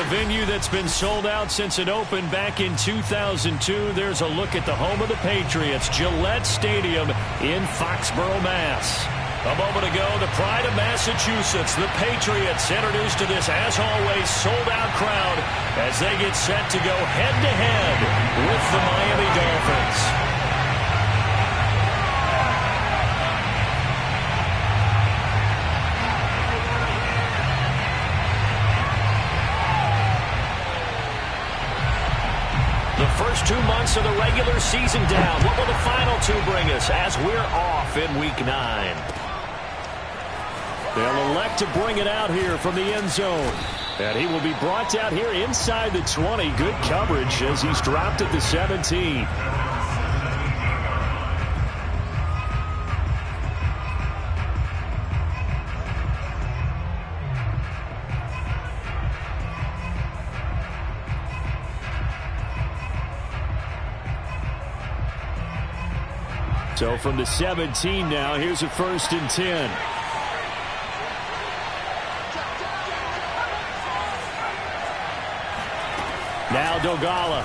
venue that's been sold out since it opened back in 2002. There's a look at the home of the Patriots, Gillette Stadium in Foxborough, Mass. A moment ago, the pride of Massachusetts, the Patriots, introduced to this, as always, sold-out crowd as they get set to go head-to-head with the Miami Dolphins. The first 2 months of the regular season down. What will the final 2 bring us as we're off in Week 9? They'll elect to bring it out here from the end zone. And he will be brought out here inside the 20. Good coverage as he's dropped at the 17. So from the 17 now, here's a 1st and 10. Now Dogala.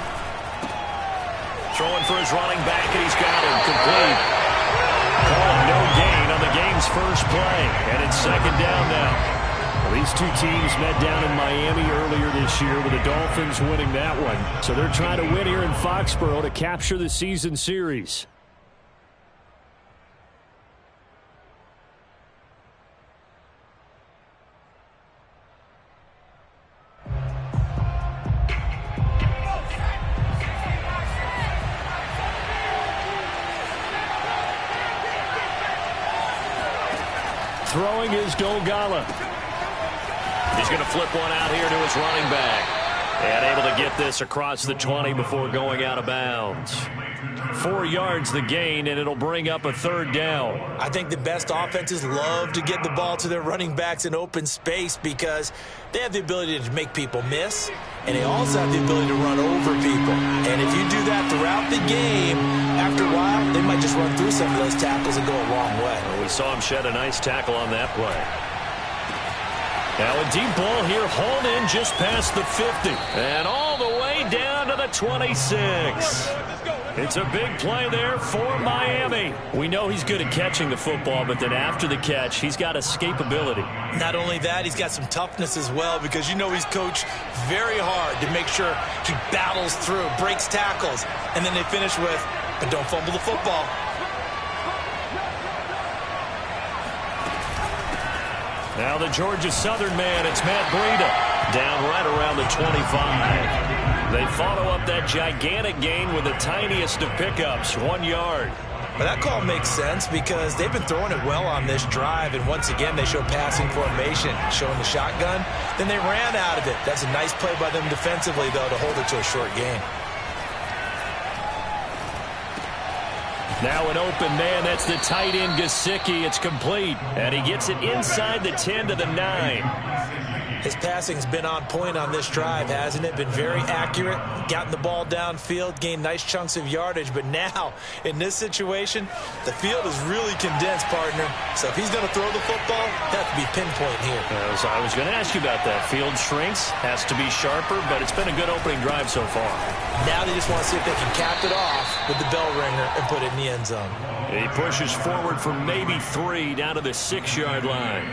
Throwing for his running back, and he's got him complete. Calling no gain on the game's first play. And it's 2nd down now. Well, these 2 teams met down in Miami earlier this year with the Dolphins winning that one. So they're trying to win here in Foxborough to capture the season series. Throwing is Dolgala. He's going to flip one out here to his running back. And able to get this across the 20 before going out of bounds. 4 yards the gain, and it'll bring up a 3rd down. I think the best offenses love to get the ball to their running backs in open space because they have the ability to make people miss, and they also have the ability to run over people. And if you do that throughout the game, after a while, they might just run through some of those tackles and go a long way. Well, we saw him shed a nice tackle on that play. Now a deep ball here, hauled in just past the 50. And all the way down to the 26. It's a big play there for Miami. We know he's good at catching the football, but then after the catch, he's got escapability. Not only that, he's got some toughness as well because you know he's coached very hard to make sure he battles through, breaks tackles, and then they finish with, but don't fumble the football. Now the Georgia Southern man, it's Matt Breida, down right around the 25. They follow up that gigantic gain with the tiniest of pickups, 1 yard. But that call makes sense because they've been throwing it well on this drive, and once again they show passing formation, showing the shotgun. Then they ran out of it. That's a nice play by them defensively, though, to hold it to a short gain. Now an open man, that's the tight end Gesicki. It's complete, and he gets it inside the 10 to the 9. His passing's been on point on this drive, hasn't it? Been very accurate, gotten the ball downfield, gained nice chunks of yardage. But now, in this situation, the field is really condensed, partner. So if he's going to throw the football, that could be pinpoint here. I was going to ask you about that. Field shrinks, has to be sharper, but it's been a good opening drive so far. Now they just want to see if they can cap it off with the bell ringer and put it in the end zone. He pushes forward for maybe 3 down to the 6-yard line.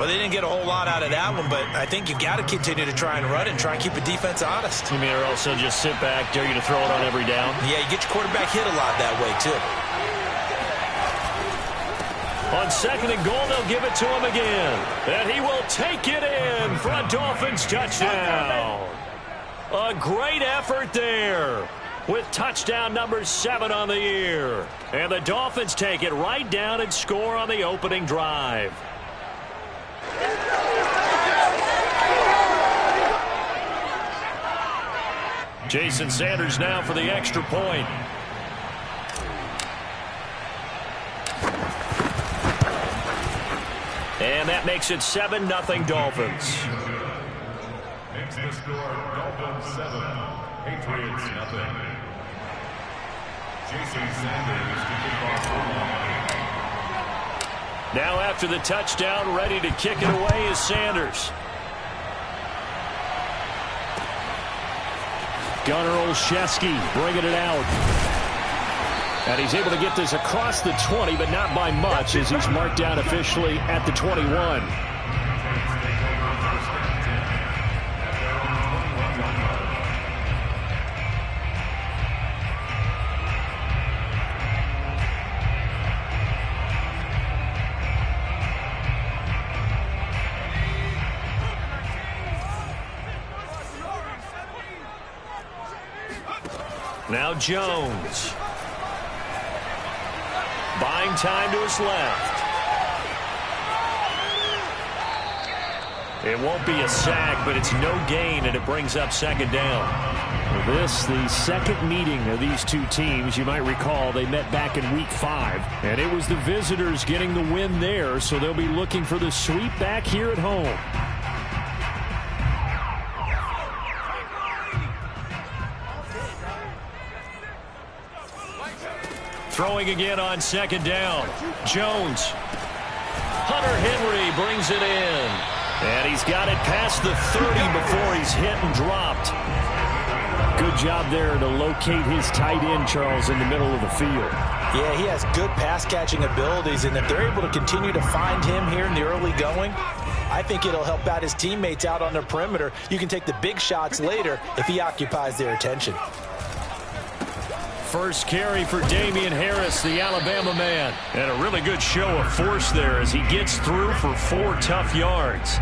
Well, they didn't get a whole lot out of that one, but I think you got to continue to try and run and try and keep the defense honest. You mean or also just sit back, dare you to throw it on every down? Yeah, you get your quarterback hit a lot that way, too. On 2nd and goal, they'll give it to him again. And he will take it in for a Dolphins touchdown. A great effort there with touchdown number 7 on the year. And the Dolphins take it right down and score on the opening drive. Jason Sanders now for the extra point. And that makes it 7-0 Dolphins. Makes the score Dolphins 7, Patriots 0. Jason Sanders to kick off the line. Now after the touchdown, ready to kick it away is Sanders. Gunnar Olszewski bringing it out. And he's able to get this across the 20, but not by much, as he's marked down officially at the 21. Now Jones. Buying time to his left. It won't be a sack, but it's no gain, and it brings up second down. This, the second meeting of these two teams. You might recall they met back in Week 5, and it was the visitors getting the win there, so they'll be looking for the sweep back here at home. Throwing again on second down. Jones. Hunter Henry brings it in. And he's got it past the 30 before he's hit and dropped. Good job there to locate his tight end, Charles, in the middle of the field. Yeah, he has good pass-catching abilities, and if they're able to continue to find him here in the early going, I think it'll help out his teammates out on the perimeter. You can take the big shots later if he occupies their attention. First carry for Damian Harris, the Alabama man. And a really good show of force there as he gets through for 4 tough yards.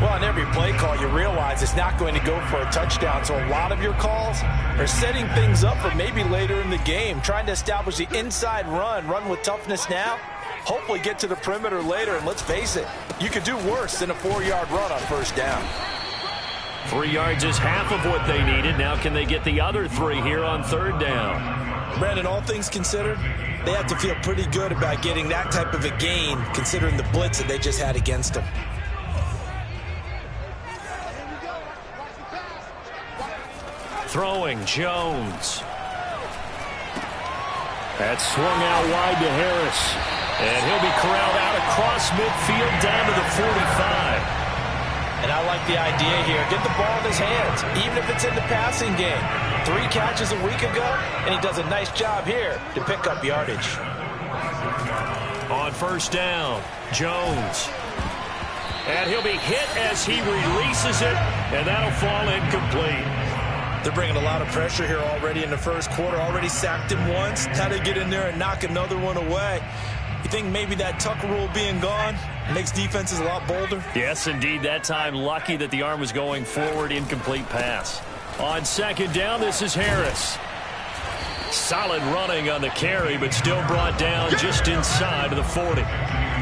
Well, on every play call, you realize it's not going to go for a touchdown. So a lot of your calls are setting things up for maybe later in the game, trying to establish the inside run with toughness now, hopefully get to the perimeter later. And let's face it, you could do worse than a 4-yard run on first down. 3 yards is half of what they needed. Now can they get the other 3 here on third down? Brandon, all things considered, they have to feel pretty good about getting that type of a gain, considering the blitz that they just had against them. Throwing, Jones. That's swung out wide to Harris. And he'll be corralled out across midfield down to the 45. And I like the idea here. Get the ball in his hands, even if it's in the passing game. 3 catches a week ago, and he does a nice job here to pick up yardage. On first down, Jones. And he'll be hit as he releases it, and that'll fall incomplete. They're bringing a lot of pressure here already in the first quarter. Already sacked him once. How to get in there and knock another one away. You think maybe that Tucker rule being gone makes defenses a lot bolder? Yes, indeed. That time, lucky that the arm was going forward. Incomplete pass. On second down, this is Harris. Solid running on the carry, but still brought down just inside of the 40.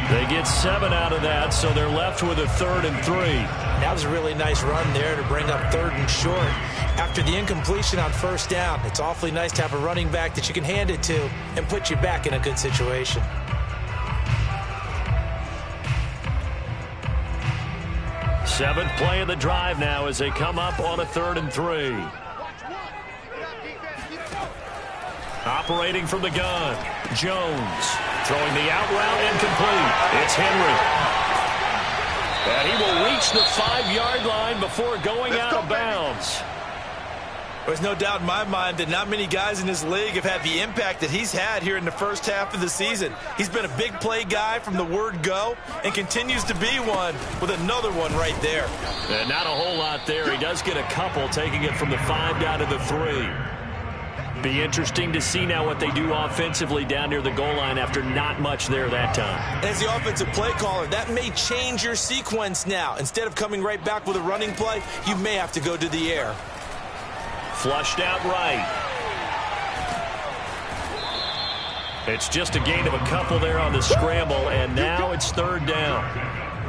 They get 7 out of that, so they're left with a 3rd and 3. That was a really nice run there to bring up 3rd and short. After the incompletion on first down, it's awfully nice to have a running back that you can hand it to and put you back in a good situation. Seventh play of the drive now as they come up on a 3rd and 3. Operating from the gun, Jones throwing the out route incomplete. It's Henry. And he will reach the 5-yard line before going out of bounds. There's no doubt in my mind that not many guys in this league have had the impact that he's had here in the first half of the season. He's been a big play guy from the word go and continues to be one with another one right there. And not a whole lot there. He does get a couple, taking it from the 5 down to the 3. Be interesting to see now what they do offensively down near the goal line after not much there that time. As the offensive play caller, that may change your sequence now. Instead of coming right back with a running play, you may have to go to the air. Flushed out right. It's just a gain of a couple there on the scramble, and now it's 3rd down.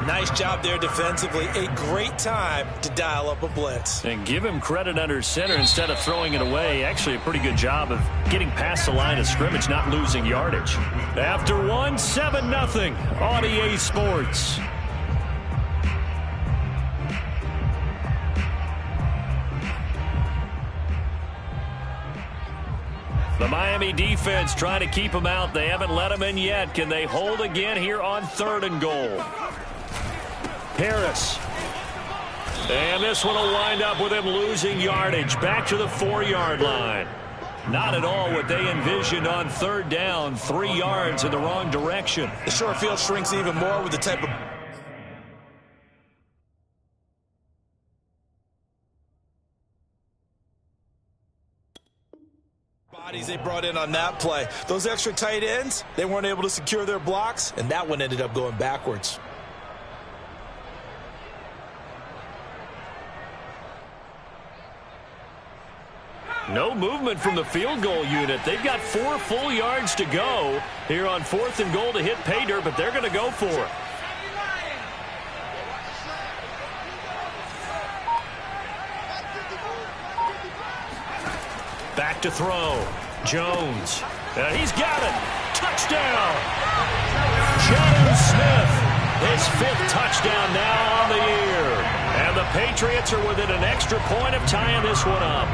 Nice job there defensively. A great time to dial up a blitz. And give him credit under center instead of throwing it away. Actually a pretty good job of getting past the line of scrimmage, not losing yardage. After 1, 7-0 on EA Sports. The Miami defense trying to keep them out. They haven't let them in yet. Can they hold again here on 3rd and goal? Harris. And this one will wind up with him losing yardage back to the 4-yard line. Not at all what they envisioned on third down. 3 yards in the wrong direction. The short field shrinks even more with the type of bodies they brought in on that play. Those extra tight ends, they weren't able to secure their blocks, and that one ended up going backwards. No movement from the field goal unit. They've got 4 full yards to go here on 4th and goal to hit pay dirt, but they're going to go for it. Back to throw. Jones. He's got it. Touchdown. Jones Smith. His 5th touchdown now on the year. And the Patriots are within an extra point of tying this one up.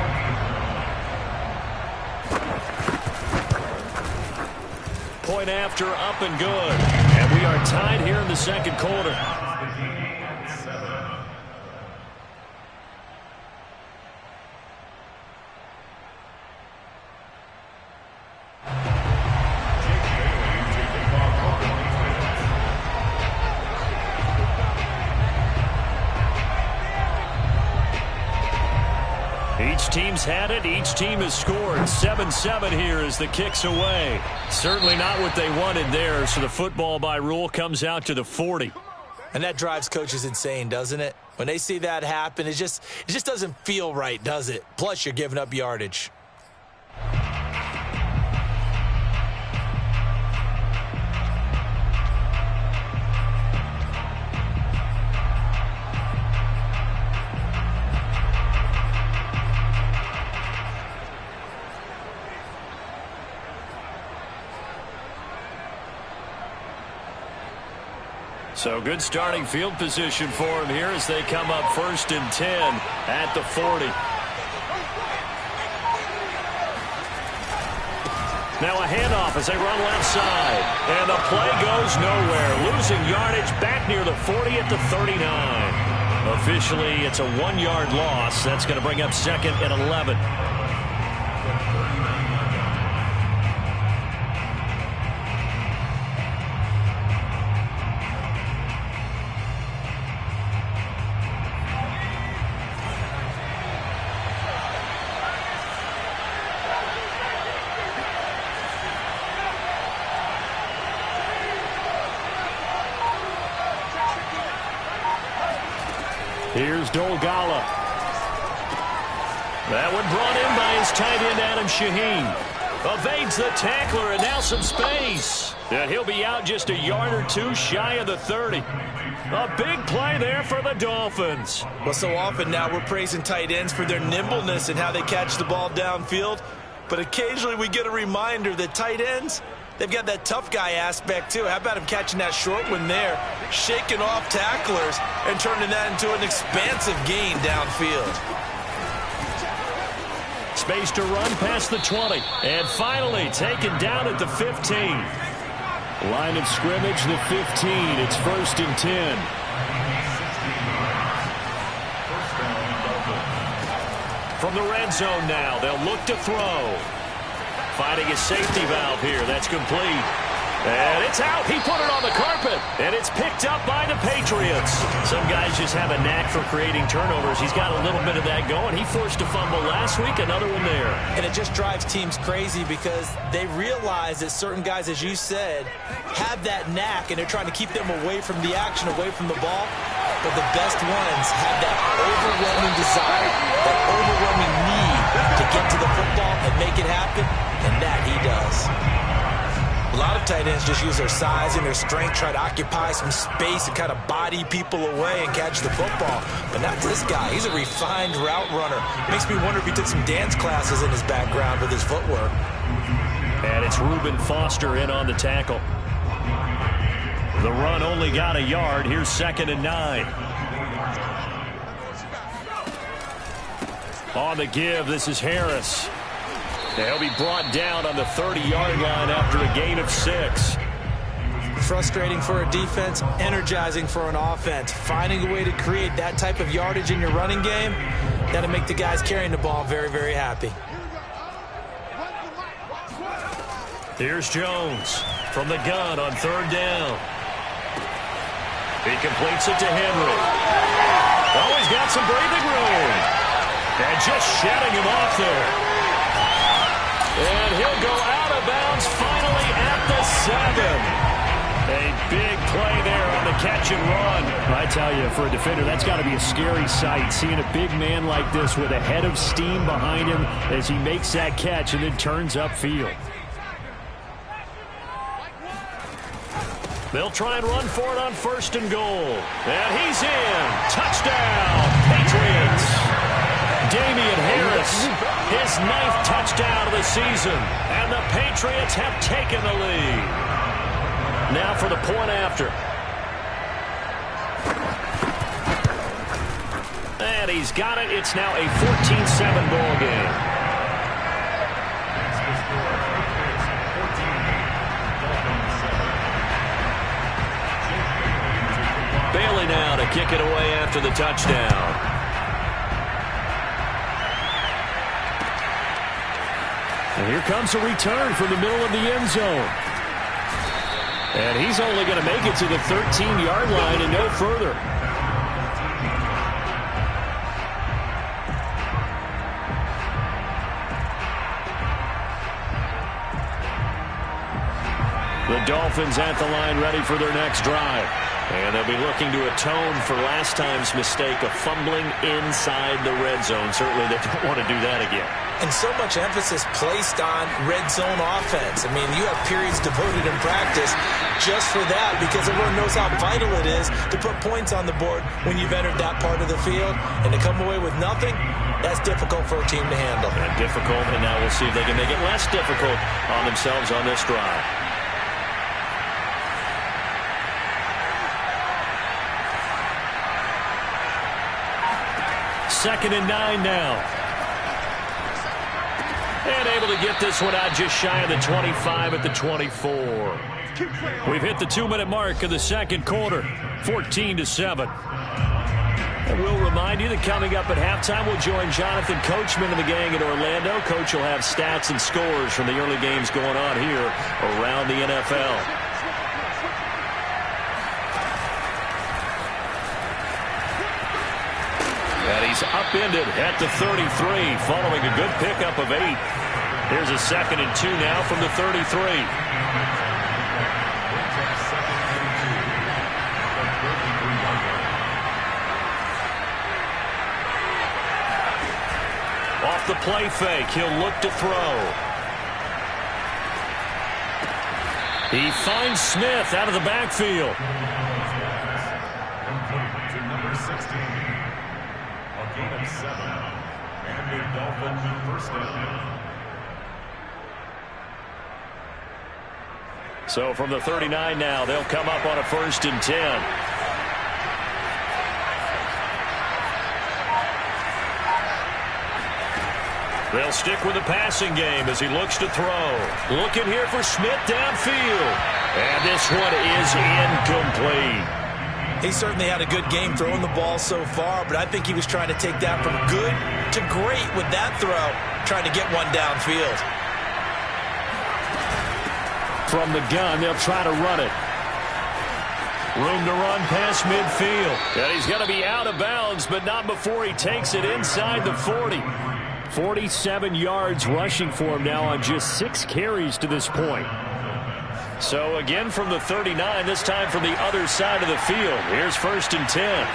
Point after, up and good. And we are tied here in the second quarter. Each team's had it. Each team has scored. 7-7 here as the kick's away. Certainly not what they wanted there, so the football by rule comes out to the 40. And that drives coaches insane, doesn't it? When they see that happen, it just doesn't feel right, does it? Plus, you're giving up yardage. So good starting field position for him here as they come up 1st and 10 at the 40. Now a handoff as they run left side. And the play goes nowhere. Losing yardage back near the 40 at the 39. Officially, it's a 1-yard loss. That's going to bring up 2nd and 11. Here's Dolgala. That one brought in by his tight end, Adam Shaheen. Evades the tackler, and now some space. And he'll be out just a yard or 2 shy of the 30. A big play there for the Dolphins. Well, so often now we're praising tight ends for their nimbleness and how they catch the ball downfield. But occasionally we get a reminder that tight ends, they've got that tough guy aspect too. How about him catching that short one there, shaking off tacklers, and turning that into an expansive gain downfield. Space to run past the 20. And finally taken down at the 15. Line of scrimmage, the 15. It's 1st and 10. From the red zone now, they'll look to throw. Finding a safety valve here. That's complete. And it's out. He put it on the carpet. And it's picked up by the Patriots. Some guys just have a knack for creating turnovers. He's got a little bit of that going. He forced a fumble last week. Another one there. And it just drives teams crazy because they realize that certain guys, as you said, have that knack, and they're trying to keep them away from the action, away from the ball. But the best ones have that overwhelming desire, that overwhelming need to get to the football and make it happen, and that he does. A lot of tight ends just use their size and their strength, try to occupy some space and kind of body people away and catch the football. But not this guy. He's a refined route runner. Makes me wonder if he took some dance classes in his background with his footwork. And it's Reuben Foster in on the tackle. The run only got a yard. Here's 2nd and 9. On the give, this is Harris. They'll be brought down on the 30-yard line after a gain of 6. frustrating for a defense, energizing for an offense. Finding a way to create that type of yardage in your running game, that'll make the guys carrying the ball very, very happy. Here's Jones from the gun on third down. He completes it to Henry. Oh, he's got some breathing room. And just shutting him off there. And he'll go out of bounds finally at the 7. A big play there on the catch and run. I tell you, for a defender, that's got to be a scary sight, seeing a big man like this with a head of steam behind him as he makes that catch and then turns upfield. They'll try and run for it on first and goal. And he's in. Touchdown, Patriots. Damian Harris, his 9th touchdown of the season. And the Patriots have taken the lead. Now for the point after. And he's got it. It's now a 14-7 ball game. Bailey now to kick it away after the touchdown. And here comes a return from the middle of the end zone. And he's only going to make it to the 13-yard line and no further. The Dolphins at the line ready for their next drive. And they'll be looking to atone for last time's mistake of fumbling inside the red zone. Certainly they don't want to do that again. And so much emphasis placed on red zone offense. I mean, you have periods devoted in practice just for that because everyone knows how vital it is to put points on the board when you've entered that part of the field. And to come away with nothing, that's difficult for a team to handle. And difficult, and now we'll see if they can make it less difficult on themselves on this drive. Second and 9 now. And able to get this one out just shy of the 25 at the 24. We've hit the 2-minute mark of the second quarter. 14-7. And we'll remind you that coming up at halftime, we'll join Jonathan Coachman and the gang in Orlando. Coach will have stats and scores from the early games going on here around the NFL. And he's upended at the 33 following a good pickup of 8. Here's a 2nd and 2 now from the 33. Off the play fake, he'll look to throw. He finds Smith out of the backfield. To number 16. A gain of 7. And the Dolphins first down. So from the 39 now, they'll come up on a 1st and 10. They'll stick with the passing game as he looks to throw. Looking here for Smith downfield. And this one is incomplete. He certainly had a good game throwing the ball so far, but I think he was trying to take that from good to great with that throw, trying to get one downfield. From the gun, they'll try to run it. Room to run past midfield. And he's going to be out of bounds, but not before he takes it inside the 40. 47 yards rushing for him now on just 6 carries to this point. So again from the 39, this time from the other side of the field. Here's 1st and 10.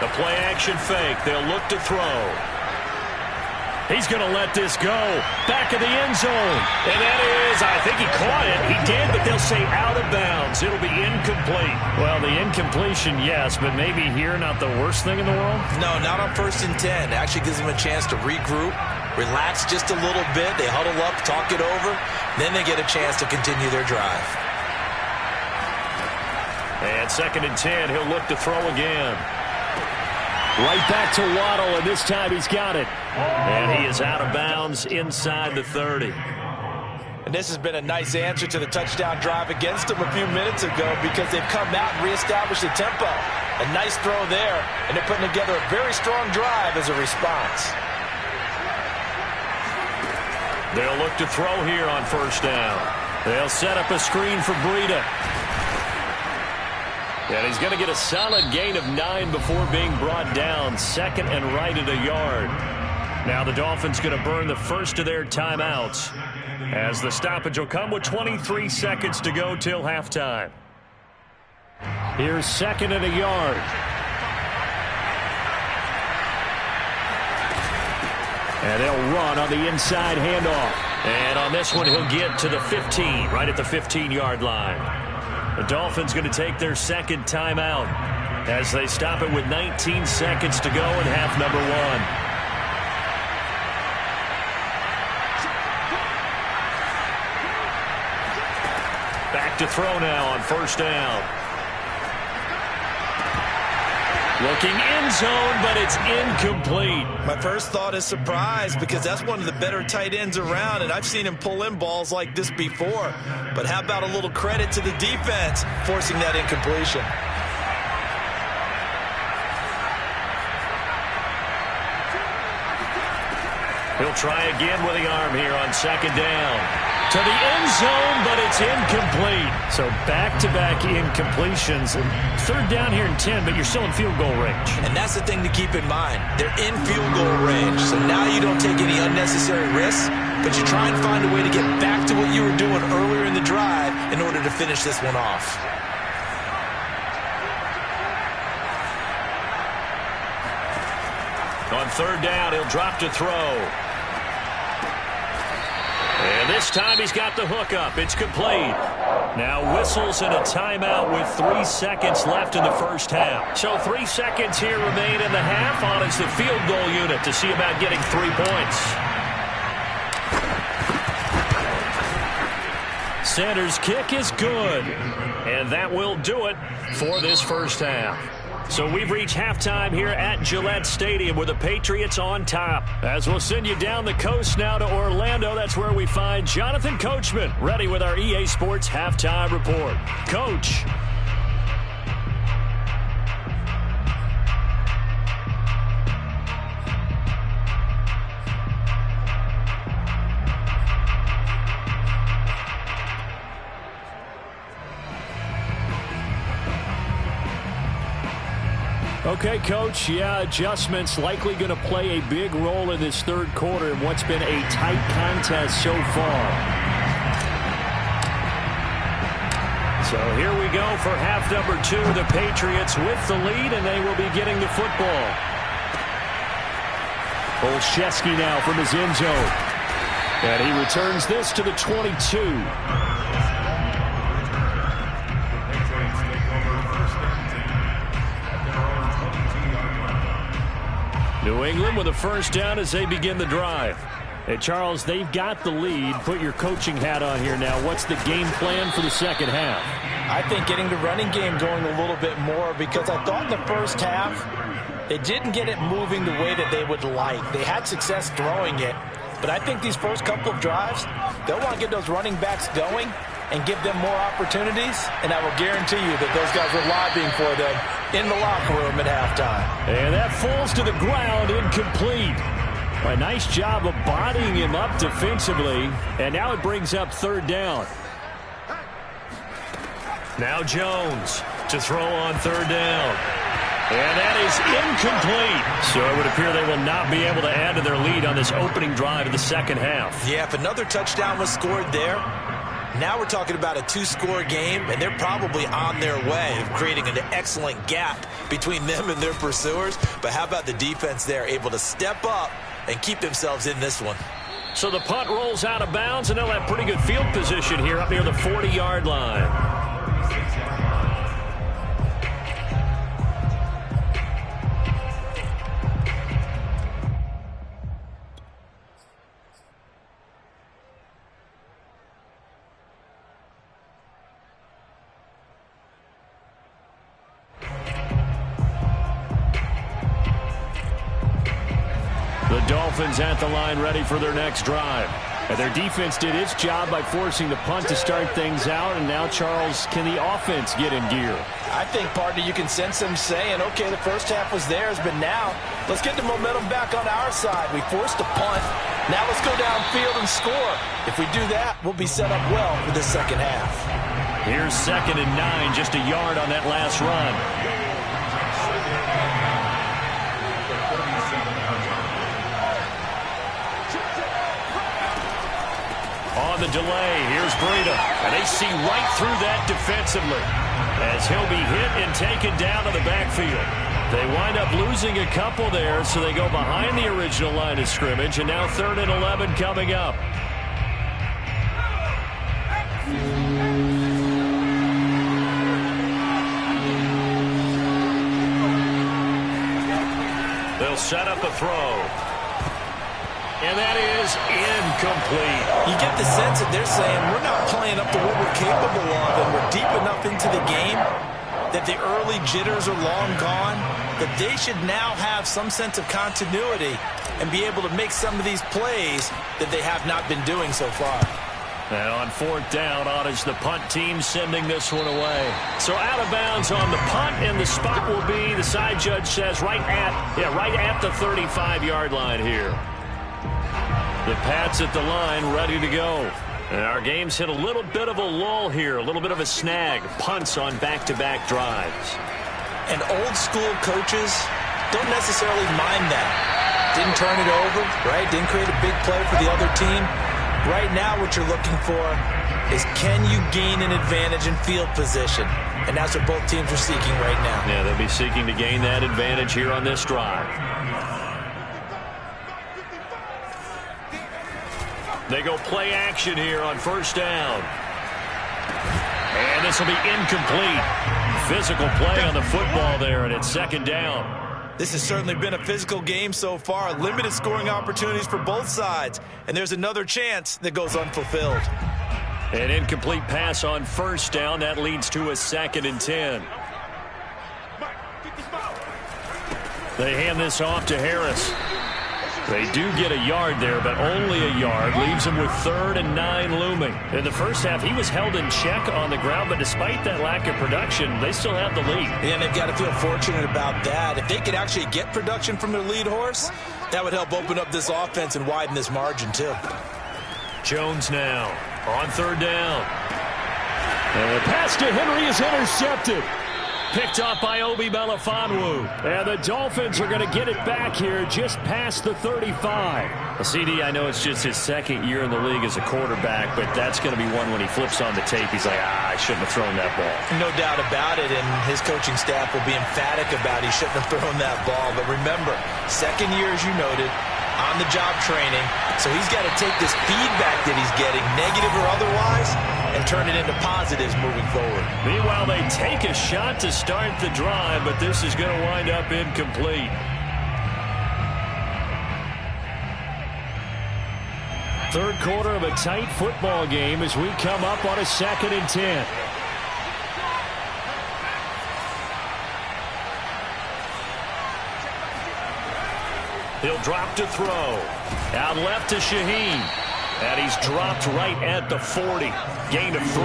The play action fake. They'll look to throw. He's going to let this go. Back of the end zone. And that is, I think he caught it. He did, but they'll say out of bounds. It'll be incomplete. Well, the incompletion, yes, but maybe here not the worst thing in the world? No, not on 1st and 10. Actually gives them a chance to regroup, relax just a little bit. They huddle up, talk it over. Then they get a chance to continue their drive. And 2nd and 10, he'll look to throw again. Right back to Waddle, and this time he's got it. And he is out of bounds inside the 30. And this has been a nice answer to the touchdown drive against them a few minutes ago because they've come out and reestablished the tempo. A nice throw there, and they're putting together a very strong drive as a response. They'll look to throw here on first down. They'll set up a screen for Breida. And he's going to get a solid gain of 9 before being brought down. Second and right at a yard. Now the Dolphins going to burn the first of their timeouts, as the stoppage will come with 23 seconds to go till halftime. Here's second and a yard. And they'll run on the inside handoff. And on this one, he'll get to the 15, right at the 15-yard line. The Dolphins going to take their second timeout as they stop it with 19 seconds to go in half number 1. Back to throw now on first down. Looking end zone, but it's incomplete. My first thought is surprise because that's one of the better tight ends around, and I've seen him pull in balls like this before. But how about a little credit to the defense forcing that incompletion? He'll try again with the arm here on second down. To the end zone, but it's incomplete. So back-to-back incompletions. And third down here in 10, but you're still in field goal range. And that's the thing to keep in mind. They're in field goal range. So now you don't take any unnecessary risks, but you try and find a way to get back to what you were doing earlier in the drive in order to finish this one off. On third down, he'll drop to throw. And this time he's got the hook up. It's complete. Now whistles and a timeout with 3 seconds left in the first half. So 3 seconds here remain in the half. On is the field goal unit to see about getting 3 points. Sanders' kick is good. And that will do it for this first half. So we've reached halftime here at Gillette Stadium with the Patriots on top. As we'll send you down the coast now to Orlando, that's where we find Jonathan Coachman ready with our EA Sports Halftime Report. Coach. Okay, Coach, adjustments likely going to play a big role in this third quarter in what's been a tight contest so far. So here we go for half number 2. The Patriots with the lead, and they will be getting the football. Olszewski now from his end zone. And he returns this to the 22. New England with a first down as they begin the drive. Hey, Charles, they've got the lead. Put your coaching hat on here now. What's the game plan for the second half? I think getting the running game going a little bit more because I thought in the first half they didn't get it moving the way that they would like. They had success throwing it, but I think these first couple of drives, they'll want to get those running backs going and give them more opportunities, and I will guarantee you that those guys were lobbying for them in the locker room at halftime. And that falls to the ground, incomplete. A nice job of bodying him up defensively, and now it brings up third down. Now Jones to throw on third down. And that is incomplete. So it would appear they will not be able to add to their lead on this opening drive of the second half. Yeah, if another touchdown was scored there, now we're talking about a 2-score game, and they're probably on their way of creating an excellent gap between them and their pursuers. But how about the defense there, able to step up and keep themselves in this one? So the punt rolls out of bounds, and they'll have pretty good field position here up near the 40-yard line. The Dolphins at the line ready for their next drive. And their defense did its job by forcing the punt to start things out. And now, Charles, can the offense get in gear? I think, partner, you can sense them saying, okay, the first half was theirs, but now let's get the momentum back on our side. We forced a punt. Now let's go downfield and score. If we do that, we'll be set up well for the second half. Here's 2nd and 9, just a yard on that last run. On the delay, here's Breida. And they see right through that defensively as he'll be hit and taken down to the backfield. They wind up losing a couple there, so they go behind the original line of scrimmage, and now 3rd and 11 coming up. They'll set up a throw. And that is incomplete. You get the sense that they're saying we're not playing up to what we're capable of, and we're deep enough into the game that the early jitters are long gone, that they should now have some sense of continuity and be able to make some of these plays that they have not been doing so far. And on 4th down, on is the punt team sending this one away. So out of bounds on the punt, and the spot will be, the side judge says, right at the 35-yard line here. The Pats at the line, ready to go. And our game's hit a little bit of a lull here, a little bit of a snag. Punts on back-to-back drives. And old-school coaches don't necessarily mind that. Didn't turn it over, right? Didn't create a big play for the other team. Right now what you're looking for is, can you gain an advantage in field position? And that's what both teams are seeking right now. Yeah, they'll be seeking to gain that advantage here on this drive. They go play action here on 1st down. And this will be incomplete. Physical play on the football there, and it's 2nd down. This has certainly been a physical game so far. Limited scoring opportunities for both sides. And there's another chance that goes unfulfilled. An incomplete pass on 1st down. That leads to a 2nd and 10. They hand this off to Harris. They do get a yard there, but only a yard. Leaves him with 3rd and 9 looming. In the first half, he was held in check on the ground, but despite that lack of production, they still have the lead. Yeah, and they've got to feel fortunate about that. If they could actually get production from their lead horse, that would help open up this offense and widen this margin, too. Jones now on 3rd down. And the pass to Henry is intercepted. Picked off by Obi Melifonwu. And the Dolphins are going to get it back here just past the 35. Well, CD, I know it's just his 2nd year in the league as a quarterback, but that's going to be one when he flips on the tape. He's like, I shouldn't have thrown that ball. No doubt about it, and his coaching staff will be emphatic about he shouldn't have thrown that ball. But remember, 2nd year, as you noted, on-the-job training, so he's got to take this feedback that he's getting, negative or otherwise, and turn it into positives moving forward. Meanwhile, they take a shot to start the drive, but this is going to wind up incomplete. Third quarter of a tight football game as we come up on a 2nd and 10. He'll drop to throw. Out left to Shaheen. And he's dropped right at the 40. Gain of 3.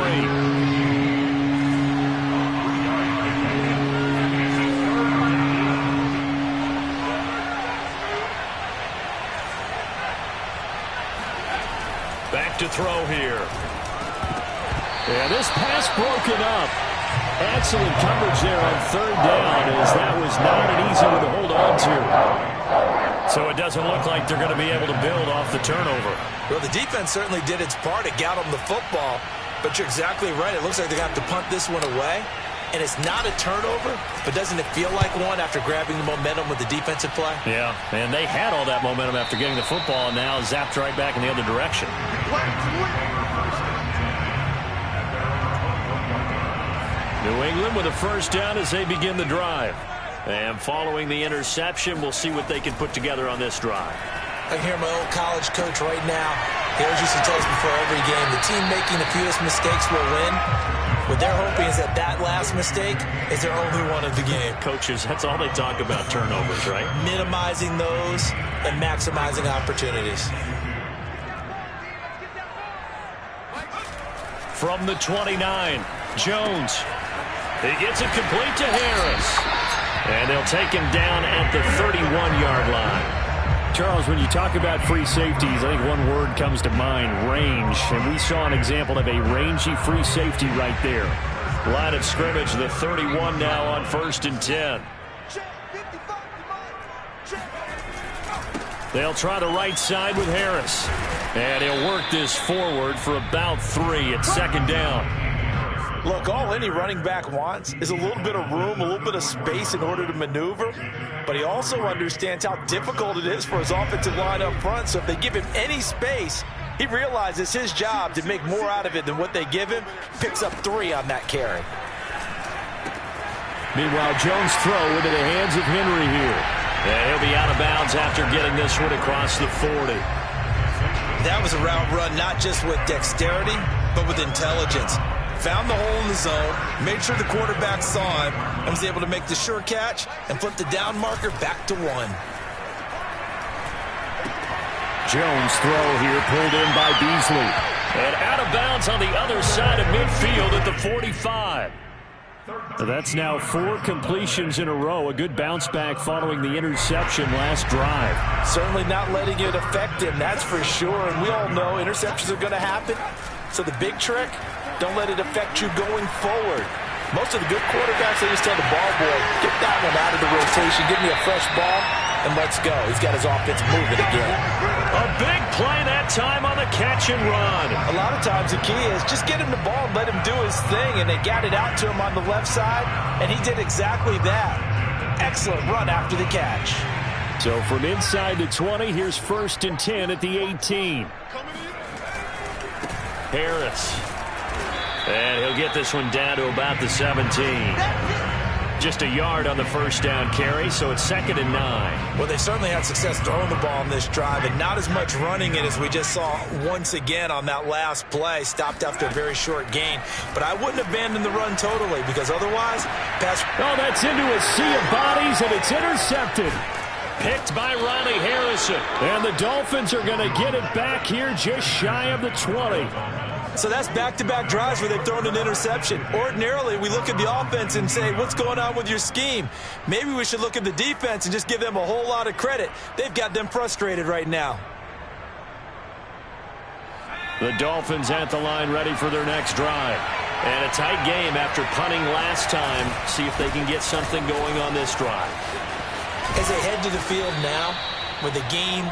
Back to throw here. And this pass broken up. Excellent coverage there on 3rd down, as that was not an easy one to hold on to. So it doesn't look like they're going to be able to build off the turnover. Well, the defense certainly did its part. It got them the football. But you're exactly right. It looks like they're going to have to punt this one away. And it's not a turnover, but doesn't it feel like one after grabbing the momentum with the defensive play? Yeah, and they had all that momentum after getting the football, and now zapped right back in the other direction. New England with a 1st down as they begin the drive. And following the interception, we'll see what they can put together on this drive. I can hear my old college coach right now. He always used to tell us before every game, the team making the fewest mistakes will win. What they're hoping is that that last mistake is their only one of the game. Coaches, that's all they talk about, turnovers, right? Minimizing those and maximizing opportunities. from the 29. Jones. He gets it complete to Harris. And they'll take him down at the 31-yard line. Charles, when you talk about free safeties, I think one word comes to mind, range. And we saw an example of a rangy free safety right there. Line of scrimmage, the 31 now on 1st and 10. They'll try the right side with Harris. And he'll work this forward for about 3 at 2nd down. Look, all any running back wants is a little bit of room, a little bit of space in order to maneuver. But he also understands how difficult it is for his offensive line up front. So if they give him any space, he realizes his job to make more out of it than what they give him. Picks up 3 on that carry. Meanwhile, Jones' throw into the hands of Henry here. And he'll be out of bounds after getting this one across the 40. That was a route run not just with dexterity, but with intelligence. Found the hole in the zone, made sure the quarterback saw him, and was able to make the sure catch and flip the down marker back to 1. Jones' throw here pulled in by Beasley. And out of bounds on the other side of midfield at the 45. That's now 4 completions in a row. A good bounce back following the interception last drive. Certainly not letting it affect him, that's for sure. And we all know interceptions are going to happen. So the big trick, don't let it affect you going forward. Most of the good quarterbacks, they just tell the ball boy, get that one out of the rotation, give me a fresh ball, and let's go. He's got his offense moving again. A big play that time on the catch and run. A lot of times the key is just get him the ball and let him do his thing, and they got it out to him on the left side, and he did exactly that. Excellent run after the catch. So from inside the 20, here's 1st and 10 at the 18. Harris. And he'll get this one down to about the 17. Just a yard on the 1st down carry, so it's 2nd and 9. Well, they certainly had success throwing the ball in this drive, and not as much running it as we just saw once again on that last play. Stopped after a very short gain. But I wouldn't abandon the run totally, because otherwise, pass. Oh, that's into a sea of bodies, and it's intercepted. Picked by Riley Harrison. And the Dolphins are going to get it back here just shy of the 20. So that's back-to-back drives where they've thrown an interception. Ordinarily, we look at the offense and say, what's going on with your scheme? Maybe we should look at the defense and just give them a whole lot of credit. They've got them frustrated right now. The Dolphins at the line ready for their next drive. And a tight game after punting last time. See if they can get something going on this drive. As they head to the field now, with the game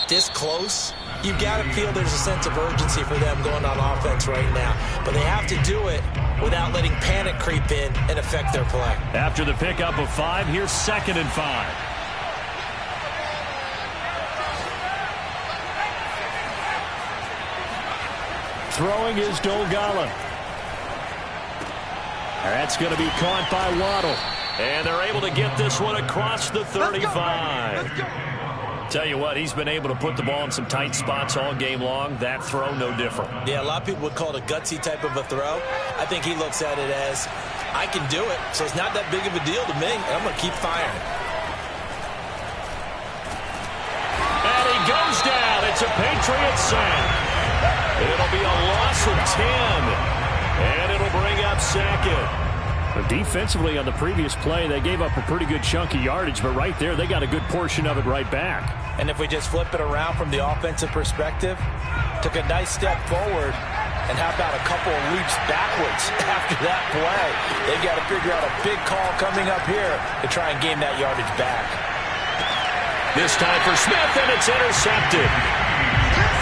this close, you've got to feel there's a sense of urgency for them going on offense right now. But they have to do it without letting panic creep in and affect their play. After the pickup of 5, here's 2nd and 5. Throwing is Dolgala. That's going to be caught by Waddle. And they're able to get this one across the 35. Tell you what, he's been able to put the ball in some tight spots all game long. That throw, no different. Yeah, a lot of people would call it a gutsy type of a throw. I think he looks at it as, I can do it, so it's not that big of a deal to me, and I'm going to keep firing. And he goes down. It's a Patriots sack. It'll be a loss of 10. And it'll bring up 2nd. Defensively on the previous play, they gave up a pretty good chunk of yardage, but right there, they got a good portion of it right back. And if we just flip it around from the offensive perspective, took a nice step forward, and how about a couple of leaps backwards after that play? They've got to figure out a big call coming up here to try and gain that yardage back. This time for Smith, and it's intercepted.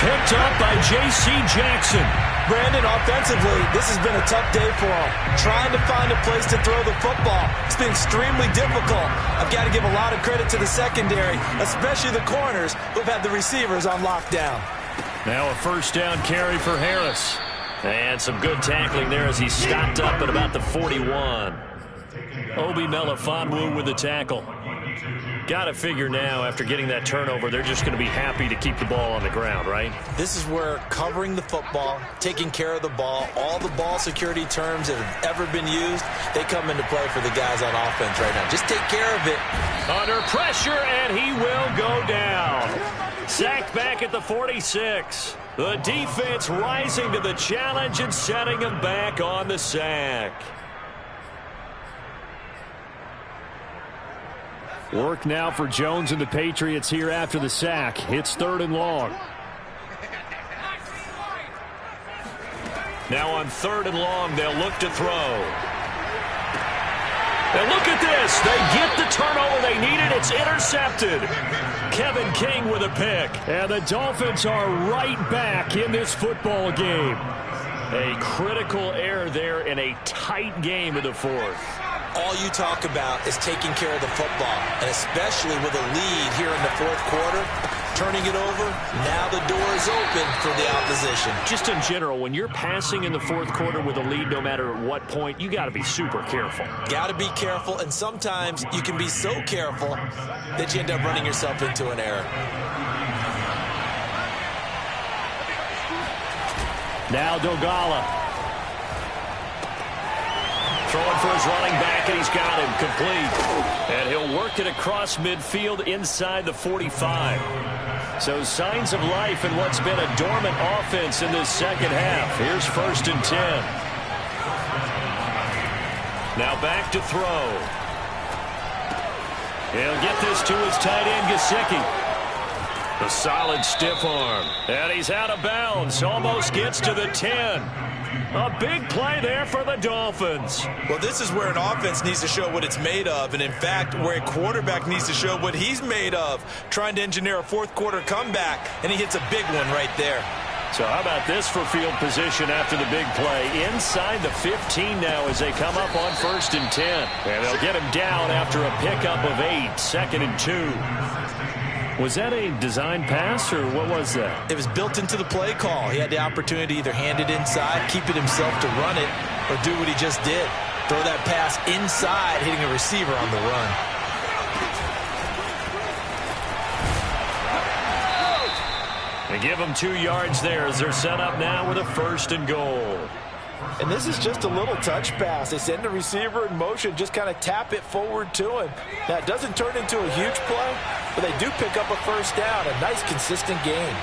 Picked up by J.C. Jackson. Brandon, offensively, this has been a tough day for him. Trying to find a place to throw the football. It's been extremely difficult. I've got to give a lot of credit to the secondary, especially the corners who've had the receivers on lockdown. Now a 1st down carry for Harris. And some good tackling there as he stopped up at about the 41. Obi Melifonwu with the tackle. Got to figure now, after getting that turnover, they're just going to be happy to keep the ball on the ground, right? This is where covering the football, taking care of the ball, all the ball security terms that have ever been used, they come into play for the guys on offense right now. Just take care of it. Under pressure, and he will go down. Sacked back at the 46. The defense rising to the challenge and setting him back on the sack. Work now for Jones and the Patriots here after the sack. It's 3rd and long. Now on 3rd and long, they'll look to throw. And look at this. They get the turnover they needed. It's intercepted. Kevin King with a pick. And the Dolphins are right back in this football game. A critical error there in a tight game of the 4th. All you talk about is taking care of the football, and especially with a lead here in the 4th quarter, turning it over, now the door is open for the opposition. Just in general, when you're passing in the 4th quarter with a lead, no matter at what point, you got to be super careful. Got to be careful, and sometimes you can be so careful that you end up running yourself into an error. Now Dogala. Throwing for his running back, and he's got him complete. And he'll work it across midfield inside the 45. So signs of life in what's been a dormant offense in this second half. Here's 1st and 10. Now back to throw. He'll get this to his tight end, Gesicki. A solid stiff arm. And he's out of bounds. Almost gets to the 10. A big play there for the Dolphins. Well, this is where an offense needs to show what it's made of, and in fact, where a quarterback needs to show what he's made of, trying to engineer a 4th quarter comeback, and he hits a big one right there. So how about this for field position after the big play? Inside the 15 now as they come up on 1st and 10. And they'll get him down after a pickup of 8, 2nd and 2. Was that a design pass, or what was that? It was built into the play call. He had the opportunity to either hand it inside, keep it himself to run it, or do what he just did. Throw that pass inside, hitting a receiver on the run. They give him 2 yards there as they're set up now with a 1st and goal. And this is just a little touch pass. They send the receiver in motion, just kind of tap it forward to him. Now, it doesn't turn into a huge play, but they do pick up a 1st down. A nice, consistent game.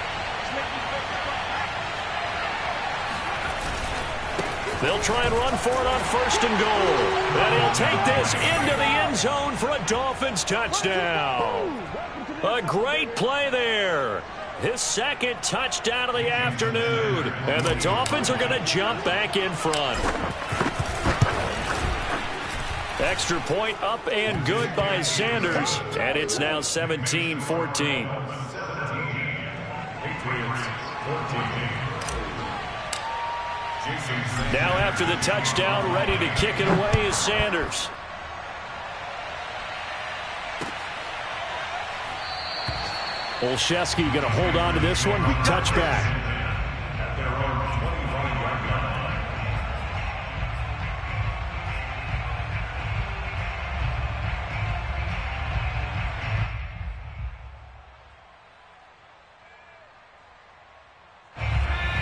They'll try and run for it on 1st and goal. And he'll take this into the end zone for a Dolphins touchdown. A great play there. His 2nd touchdown of the afternoon. And the Dolphins are going to jump back in front. Extra point up and good by Sanders. And it's now 17-14. Now after the touchdown, ready to kick it away is Sanders. Olszewski going to hold on to this one. Touchback.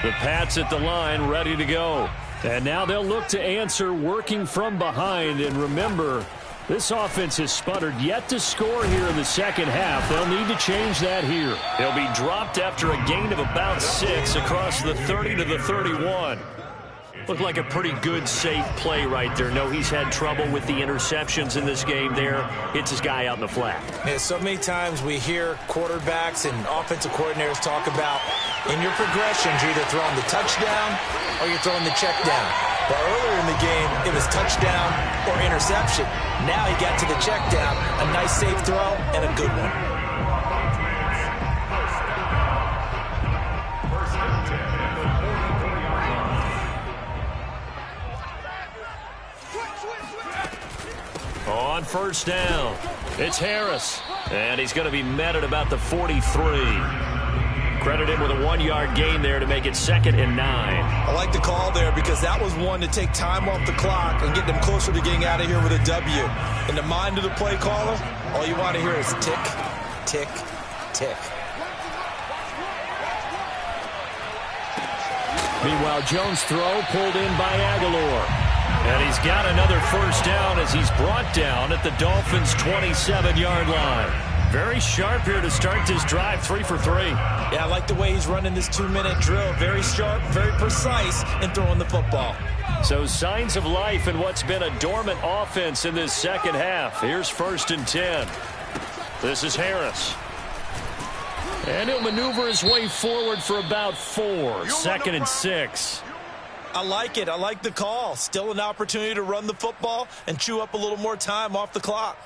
The Pats at the line, ready to go. And now they'll look to answer working from behind. And remember, this offense has sputtered yet to score here in the second half. They'll need to change that here. He'll be dropped after a gain of about 6 across the 30 to the 31. Looked like a pretty good, safe play right there. No, he's had trouble with the interceptions in this game there. Hits his guy out in the flat. Yeah, so many times we hear quarterbacks and offensive coordinators talk about in your progressions, you're either throwing the touchdown or you're throwing the check down. But earlier in the game, it was touchdown or interception. Now he got to the check down, a nice safe throw, and a good one. On 1st down, it's Harris. And he's going to be met at about the 43. Credit him with a 1-yard gain there to make it 2nd and 9. I like the call there because that was one to take time off the clock and get them closer to getting out of here with a W. In the mind of the play caller, all you want to hear is tick, tick, tick. Meanwhile, Jones' throw pulled in by Aguilar. And he's got another 1st down as he's brought down at the Dolphins' 27-yard line. Very sharp here to start this drive, 3 for 3. Yeah, I like the way he's running this 2-minute drill. Very sharp, very precise in throwing the football. So signs of life in what's been a dormant offense in this second half. Here's 1st and 10. This is Harris. And he'll maneuver his way forward for about 4. 2nd and 6. I like it. I like the call. Still an opportunity to run the football and chew up a little more time off the clock.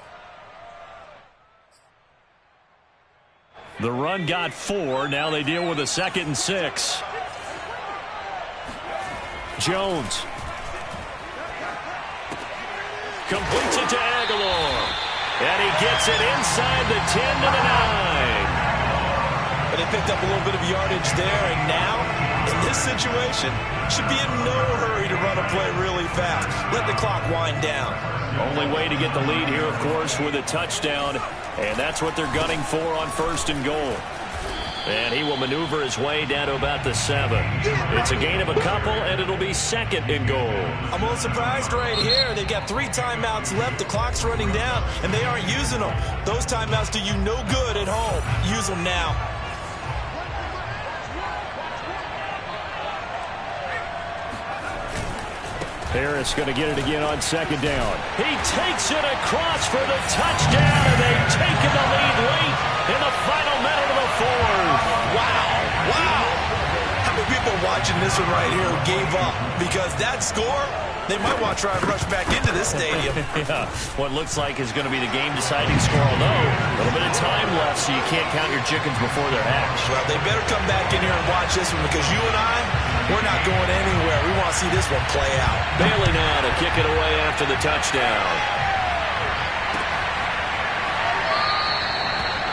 The run got 4. Now they deal with a 2nd and 6. Jones. Completes it to Aguilar. And he gets it inside the 10 to the 9. But they picked up a little bit of yardage there, and now, in this situation, should be in no hurry to run a play really fast. Let the clock wind down. Only way to get the lead here, of course, with a touchdown, and that's what they're gunning for on 1st and goal. And he will maneuver his way down to about the 7. It's a gain of a couple, and it'll be 2nd and goal. I'm a little surprised right here. They've got 3 timeouts left. The clock's running down, and they aren't using them. Those timeouts do you no good at home. Use them now. Harris going to get it again on 2nd down. He takes it across for the touchdown, and they've taken the lead late in the final minute of the 4th. Wow. Wow. How many people watching this one right here who gave up? Because that score, they might want to try and rush back into this stadium. Yeah, what looks like is going to be the game-deciding score, although a little bit of time left, so you can't count your chickens before they're hatched. Well, they better come back in here and watch this one, because you and I, we're not going anywhere. We want to see this one play out. Bailey now to kick it away after the touchdown.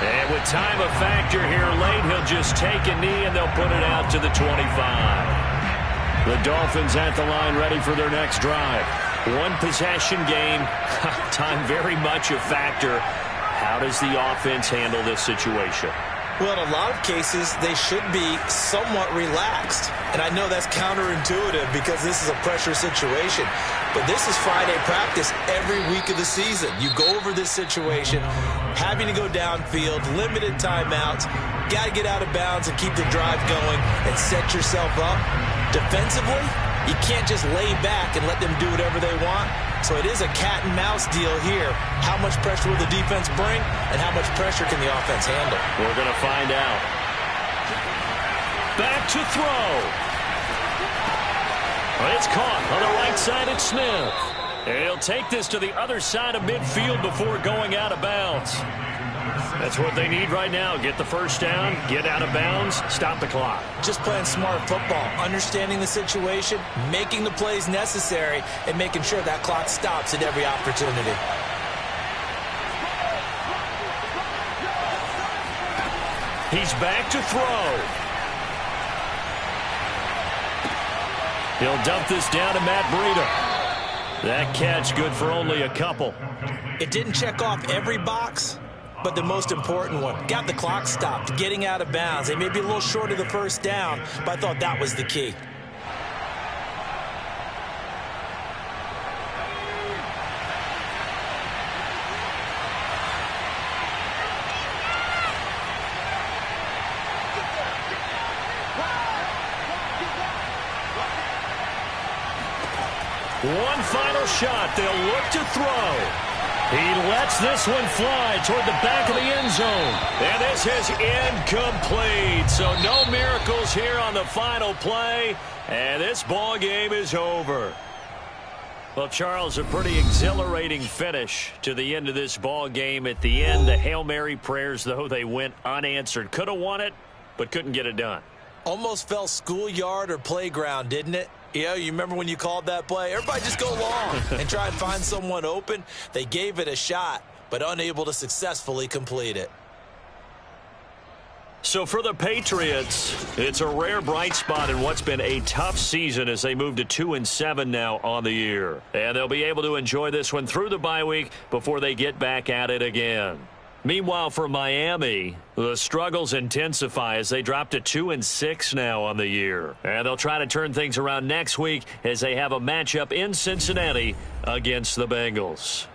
And with time a factor here late, he'll just take a knee and they'll put it out to the 25. The Dolphins at the line ready for their next drive. One possession game. Time very much a factor. How does the offense handle this situation? Well, in a lot of cases, they should be somewhat relaxed. And I know that's counterintuitive because this is a pressure situation. But this is Friday practice every week of the season. You go over this situation, having to go downfield, limited timeouts, got to get out of bounds and keep the drive going and set yourself up. Defensively, you can't just lay back and let them do whatever they want. So it is a cat and mouse deal here. How much pressure will the defense bring, and how much pressure can the offense handle? We're going to find out. Back to throw. It's caught on the right side at Smith. And he'll take this to the other side of midfield before going out of bounds. That's what they need right now. Get the first down, get out of bounds, stop the clock. Just playing smart football, understanding the situation, making the plays necessary, and making sure that clock stops at every opportunity. He's back to throw. He'll dump this down to Matt Breida. That catch good for only a couple. It didn't check off every box, but the most important one. Got the clock stopped, getting out of bounds. They may be a little short of the first down, but I thought that was the key. One final shot. They'll look to throw. He lets this one fly toward the back of the end zone. And this is incomplete. So no miracles here on the final play. And this ball game is over. Well, Charles, a pretty exhilarating finish to the end of this ball game. At the end, the Hail Mary prayers, though, they went unanswered. Could have won it, but couldn't get it done. Almost felt schoolyard or playground, didn't it? Yeah, you remember when you called that play? Everybody just go long and try and find someone open. They gave it a shot, but unable to successfully complete it. So for the Patriots, it's a rare bright spot in what's been a tough season as they move to 2-7 now on the year. And they'll be able to enjoy this one through the bye week before they get back at it again. Meanwhile, for Miami, the struggles intensify as they drop to 2-6 now on the year. And they'll try to turn things around next week as they have a matchup in Cincinnati against the Bengals.